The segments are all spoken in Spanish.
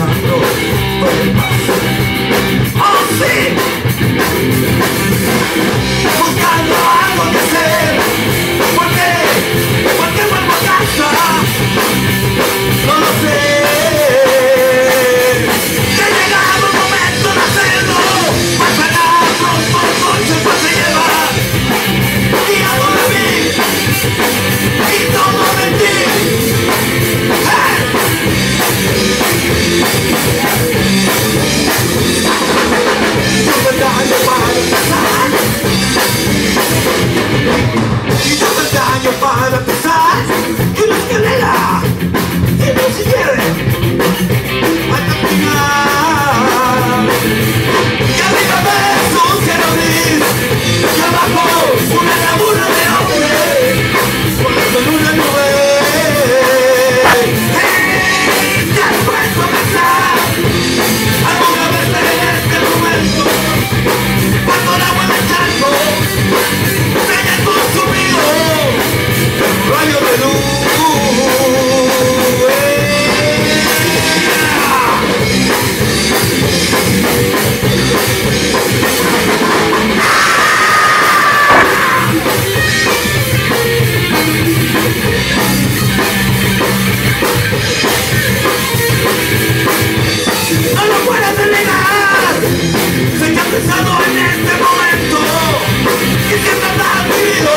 Alejandro, ¡oh sí! Buscando algo que hacer. ¿Por qué? ¿Por qué vuelvo a casa? No lo sé. Ya ha llegado el momento de hacerlo. Para sacarnos por coche para se llevar. Y algo de mí. Y todo de ti. Yo me daño para empezar. Y yo me daño para empezar. Y una escalera. Y no se quiere. Hasta final. Y arriba ves un cielo gris. Y abajo una laguna de hombre. Con la luna nube. Ya no puedo pensar. Alguna vez en este momento. Cuando el agua del charco se haya consumido el rayo de luz. No lo puedes negar. Sé que has pensado en este momento. Y si es verdad vivido,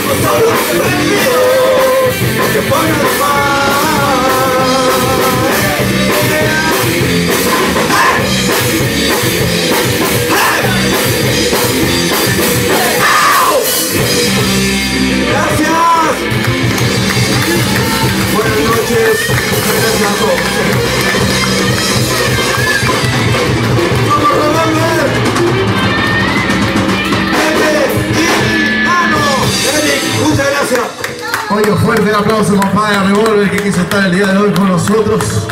no solo has perdido lo que pone de más. Gracias. Buenas noches. Gracias a todos. Somos Revolver. Erick, muchas gracias. Oye, fuerte el aplauso, compadre Revolver, que quiso estar el día de hoy con nosotros.